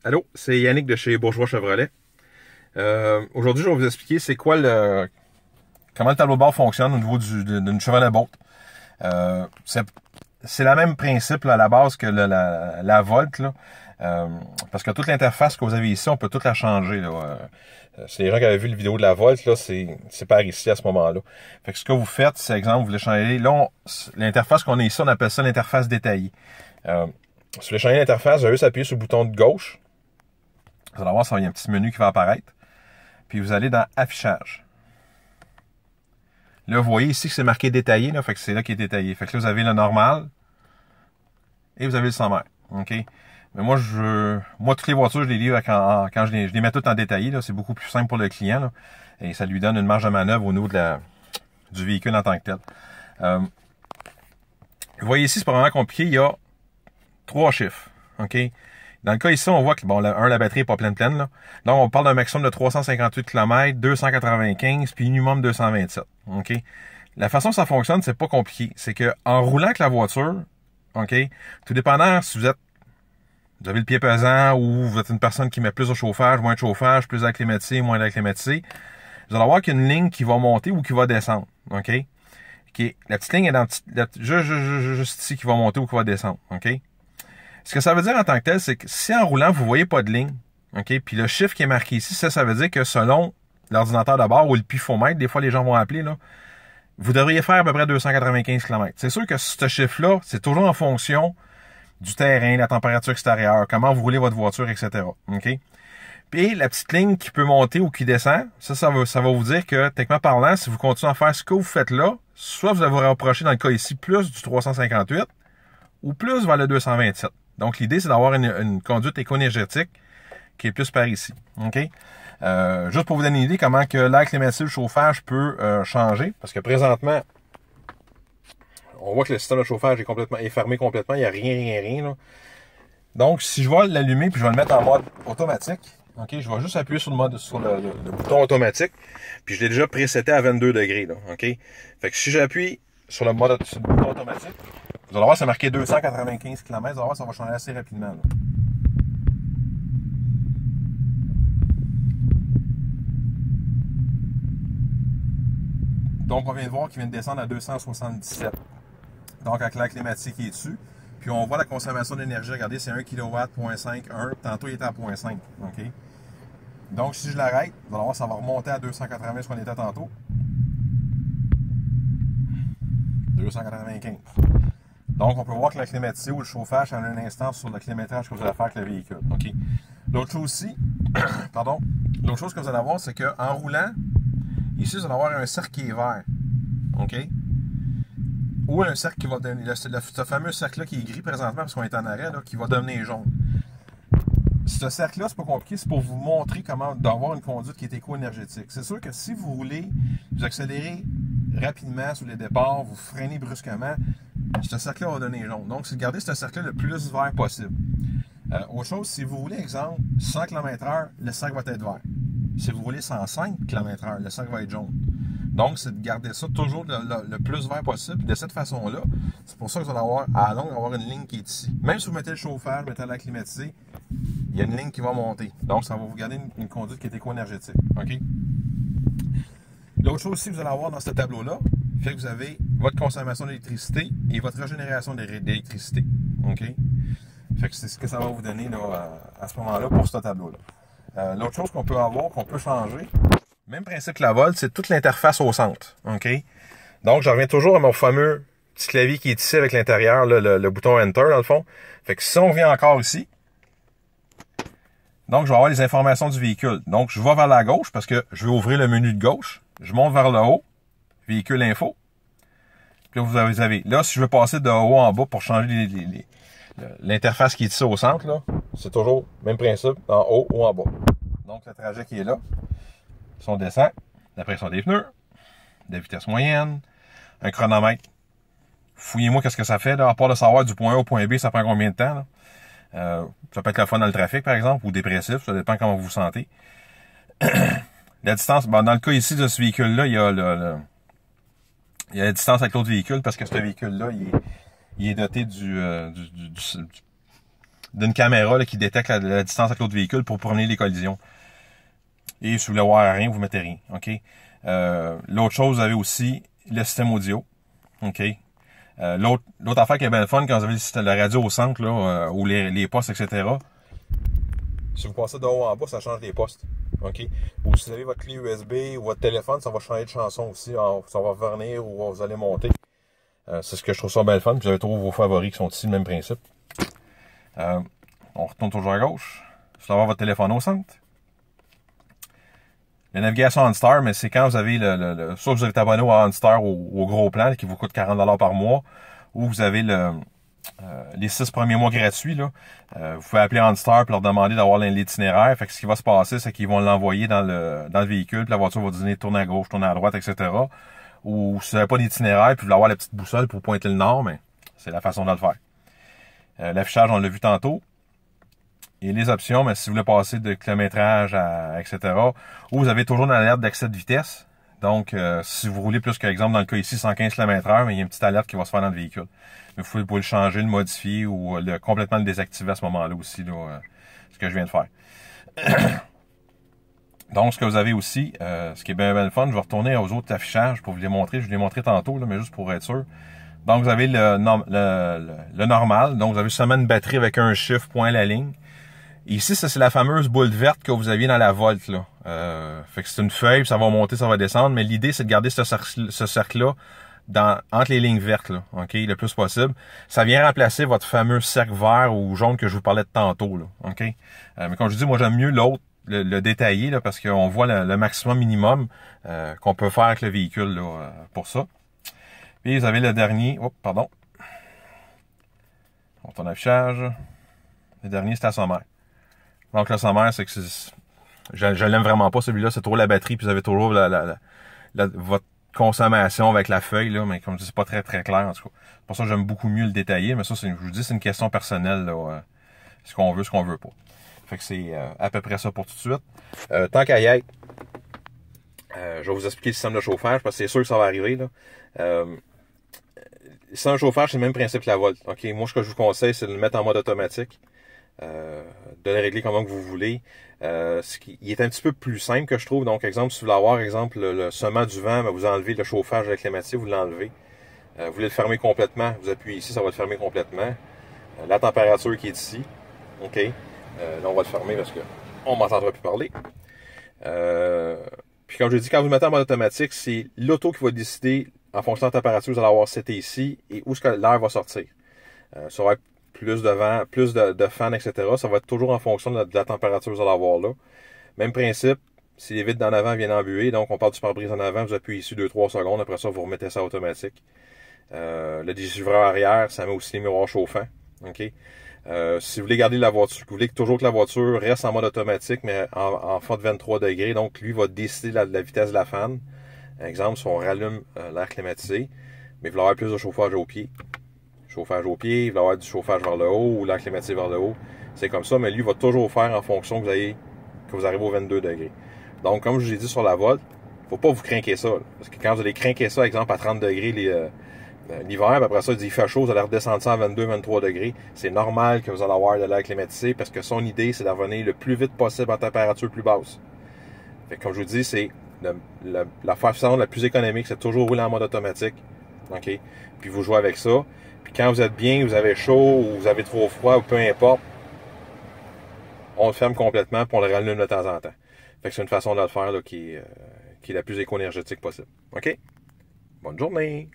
Allô, c'est Yannick de chez Bourgeois Chevrolet. Aujourd'hui, je vais vous expliquer c'est quoi comment le tableau de bord fonctionne au niveau d'une Chevrolet Bolt. C'est le même principe là, à la base que la Volt. Là. Parce que toute l'interface que vous avez ici, on peut toute la changer. C'est les gens qui avaient vu le vidéo de la Volt, là, c'est par ici à ce moment-là. Fait que ce que vous faites, c'est exemple, vous voulez changer. Là, l'interface qu'on a ici, on appelle ça l'interface détaillée. Si vous voulez changer l'interface, vous avez juste appuyer sur le bouton de gauche. Vous allez voir, il y a un petit menu qui va apparaître. Puis vous allez dans Affichage. Là, vous voyez ici que c'est marqué détaillé, là, fait que c'est là qui est détaillé. Fait que là, vous avez le normal et vous avez le 100 mètres. OK? Mais moi, toutes les voitures, je les livre quand je les mets toutes en détaillé. C'est beaucoup plus simple pour le client. Là, et ça lui donne une marge de manœuvre au niveau du véhicule en tant que tel. Vous voyez ici, c'est pas vraiment compliqué. Il y a 3 chiffres. OK? Dans le cas ici, on voit que bon, la batterie n'est pas pleine. Là. Donc, on parle d'un maximum de 358 km, 295, puis minimum 227. OK? La façon que ça fonctionne, c'est pas compliqué. C'est que en roulant avec la voiture, OK, tout dépendant si vous avez le pied pesant ou vous êtes une personne qui met plus de chauffage, moins de chauffage, plus d'air climatisé, moins d'air climatisé, vous allez voir qu'il y a une ligne qui va monter ou qui va descendre. OK? La petite ligne est dans juste ici qui va monter ou qui va descendre. OK? Ce que ça veut dire en tant que tel, c'est que si en roulant, vous ne voyez pas de ligne, OK, puis le chiffre qui est marqué ici, ça veut dire que selon l'ordinateur de bord ou le pifomètre, des fois les gens vont appeler, là, vous devriez faire à peu près 295 km. C'est sûr que ce chiffre-là, c'est toujours en fonction du terrain, la température extérieure, comment vous roulez votre voiture, etc. OK? Puis la petite ligne qui peut monter ou qui descend, ça va vous dire que, techniquement parlant, si vous continuez à faire ce que vous faites là, soit vous allez vous rapprocher dans le cas ici plus du 358 ou plus vers le 227. Donc, l'idée, c'est d'avoir une conduite éco-énergétique qui est plus par ici. OK? Juste pour vous donner une idée comment que l'air climatisé, le chauffage peut changer. Parce que présentement, on voit que le système de chauffage est fermé complètement. Il n'y a rien. Là. Donc, si je vais l'allumer puis je vais le mettre en mode automatique, OK, je vais juste appuyer sur le bouton automatique. Puis je l'ai déjà préseté à 22 degrés. Là, OK? Fait que si j'appuie sur le bouton automatique, vous allez voir, c'est marqué 295 km. Vous allez voir, ça va changer assez rapidement. Là. Donc, on vient de voir qu'il vient de descendre à 277. Donc, avec l'air climatique qui est dessus. Puis, on voit la consommation d'énergie. Regardez, c'est 1 kW, 0.5, 1. Tantôt, il était à 0.5. OK? Donc, si je l'arrête, vous allez voir, ça va remonter à 280, ce qu'on était tantôt. 295. Donc, on peut voir que la climatisé ou le chauffage a un instant sur le kilométrage que vous allez faire avec le véhicule. OK. L'autre chose aussi, l'autre chose que vous allez avoir, c'est qu'en roulant, ici, vous allez avoir un cercle qui est vert. OK? Ou un cercle qui va devenir, ce fameux cercle-là qui est gris présentement, parce qu'on est en arrêt, là, qui va devenir jaune. Ce cercle-là, c'est pas compliqué, c'est pour vous montrer comment d'avoir une conduite qui est éco-énergétique. C'est sûr que si vous roulez, vous accélérez rapidement sur les départs, vous freinez brusquement, ce cercle-là va donner jaune. Donc, c'est de garder ce cercle-là le plus vert possible. Autre chose, si vous roulez, exemple, 100 km/h, le cercle va être vert. Si vous roulez 105 km/h, le cercle va être jaune. Donc, c'est de garder ça toujours le plus vert possible. De cette façon-là, c'est pour ça que vous allez avoir, à longue, avoir une ligne qui est ici. Même si vous mettez le chauffage, mettez l'air climatisé, il y a une ligne qui va monter. Donc, ça va vous garder une conduite qui est éco-énergétique. OK? L'autre chose aussi que vous allez avoir dans ce tableau-là, fait que vous avez votre consommation d'électricité et votre régénération d'électricité. OK? Fait que c'est ce que ça va vous donner là, à ce moment-là pour ce tableau-là. L'autre chose qu'on peut avoir, qu'on peut changer, même principe que la Volt, c'est toute l'interface au centre. OK? Donc, je reviens toujours à mon fameux petit clavier qui est ici avec l'intérieur, le bouton Enter dans le fond. Fait que si on vient encore ici, donc je vais avoir les informations du véhicule. Donc, je vais vers la gauche parce que je vais ouvrir le menu de gauche. Je monte vers le haut, véhicule info. Puis là, vous avez. Là, si je veux passer de haut en bas pour changer l'interface qui est ici au centre, là, c'est toujours le même principe, en haut ou en bas. Donc, le trajet qui est là, si on descend, la pression des pneus, la vitesse moyenne, un chronomètre. Fouillez-moi qu'est-ce que ça fait, là, à part de savoir du point A au point B, ça prend combien de temps, là. Ça peut être la fois dans le trafic, par exemple, ou dépressif, ça dépend comment vous vous sentez. La distance, dans le cas ici de ce véhicule-là, il y a la distance avec l'autre véhicule, parce que ce véhicule-là, il est doté d'une caméra là, qui détecte la distance avec l'autre véhicule pour prévenir les collisions. Et si vous voulez voir rien, vous mettez rien. OK? L'autre chose, vous avez aussi le système audio. OK? L'autre affaire qui est bien fun, quand vous avez la radio au centre, là, ou les postes, etc. Si vous passez de haut en bas, ça change les postes. OK? Ou si vous avez votre clé USB ou votre téléphone, ça va changer de chanson aussi. Ça va revenir ou vous allez monter. C'est ce que je trouve ça bien fun. Puis vous avez tous vos favoris qui sont ici, le même principe. On retourne toujours à gauche. Vous allez avoir votre téléphone au centre. La navigation OnStar, mais c'est quand vous avez soit vous êtes abonné à OnStar au gros plan qui vous coûte 40$ par mois, ou vous avez les 6 premiers mois gratuits. Là. Vous pouvez appeler OnStar et leur demander d'avoir l'itinéraire. Fait que ce qui va se passer, c'est qu'ils vont l'envoyer dans le véhicule, puis la voiture va dire tourner à gauche, tourner à droite, etc. Ou si vous n'avez pas d'itinéraire, puis vous voulez avoir la petite boussole pour pointer le nord, mais c'est la façon de le faire. L'affichage, on l'a vu tantôt. Et les options, mais si vous voulez passer de kilométrage à etc. Ou vous avez toujours une alerte d'accès de vitesse. Donc, si vous roulez plus qu'exemple, dans le cas ici, 115 km/h, mais il y a une petite alerte qui va se faire dans le véhicule. Mais vous pouvez le changer, le modifier ou complètement le désactiver à ce moment-là aussi, là, ce que je viens de faire. Donc, ce que vous avez aussi, ce qui est bien, bien le fun, je vais retourner aux autres affichages pour vous les montrer. Je vous l'ai montré tantôt, là, mais juste pour être sûr. Donc, vous avez le normal. Donc, vous avez seulement une batterie avec un chiffre, point à la ligne. Ici, ça c'est la fameuse boule verte que vous aviez dans la Volt, là. Fait que c'est une feuille, puis ça va monter, ça va descendre, mais l'idée c'est de garder ce cercle-là entre les lignes vertes, là, ok, le plus possible. Ça vient remplacer votre fameux cercle vert ou jaune que je vous parlais de tantôt, là, ok. Mais comme je dis, moi j'aime mieux l'autre, le détaillé, là, parce qu'on voit le maximum minimum qu'on peut faire avec le véhicule, là, pour ça. Puis vous avez le dernier, ton affichage. Le dernier, c'est la sommaire. Donc, le sommaire, c'est que je l'aime vraiment pas, celui-là. C'est trop la batterie, puis vous avez toujours votre consommation avec la feuille, là. Mais comme je dis, c'est pas très, très clair, en tout cas. C'est pour ça que j'aime beaucoup mieux le détailler. Mais ça, je vous dis, c'est une question personnelle, là. Ce qu'on veut, ce qu'on veut pas. Fait que c'est à peu près ça pour tout de suite. Tant qu'à y être, je vais vous expliquer le système de chauffage, parce que c'est sûr que ça va arriver, là. Le système de chauffage, c'est le même principe que la Volt. OK? Moi, ce que je vous conseille, c'est de le mettre en mode automatique. De le régler comme vous voulez. Il est un petit peu plus simple que je trouve. Donc, exemple, si vous voulez avoir, exemple, le semant du vent, vous enlevez le chauffage avec climatisé, vous l'enlevez. Vous voulez le fermer complètement, vous appuyez ici, ça va le fermer complètement. La température qui est ici, OK. Là, on va le fermer parce que on m'entendra plus parler. Puis comme je dis, quand vous mettez en mode automatique, c'est l'auto qui va décider, en fonction de la température, vous allez avoir c'était ici et où est-ce que l'air va sortir. Ça va être plus de vent, plus de fans, etc. Ça va être toujours en fonction de la température que vous allez avoir là. Même principe, si les vitres d'en avant viennent embuer, donc on part du pare-brise en avant, vous appuyez ici 2-3 secondes, après ça, vous remettez ça automatique. Le dégivreur arrière, ça met aussi les miroirs chauffants. OK? Si vous voulez garder la voiture, vous voulez toujours que la voiture reste en mode automatique, mais en fond de 23 degrés, donc lui va décider la vitesse de la fan. Exemple, si on rallume l'air climatisé, mais vous voulez avoir plus de chauffage au pied. Chauffage au pied, il va y avoir du chauffage vers le haut ou l'air climatisé vers le haut. C'est comme ça, mais lui va toujours faire en fonction que vous arrivez aux 22 degrés. Donc, comme je vous ai dit sur la Volt, faut pas vous craquer ça. Là, parce que quand vous allez craquer ça, exemple, à 30 degrés l'hiver, après ça, il fait chaud, vous allez redescendre ça à 22-23 degrés. C'est normal que vous allez avoir de l'air climatisé parce que son idée, c'est de revenir le plus vite possible en température plus basse. Fait que, comme je vous dis, c'est la façon la plus économique, c'est toujours rouler en mode automatique. OK? Puis vous jouez avec ça. Puis quand vous êtes bien, vous avez chaud ou vous avez trop froid ou peu importe, on le ferme complètement puis on le rallume de temps en temps. Fait que c'est une façon de le faire là, qui est la plus éco-énergétique possible. OK? Bonne journée!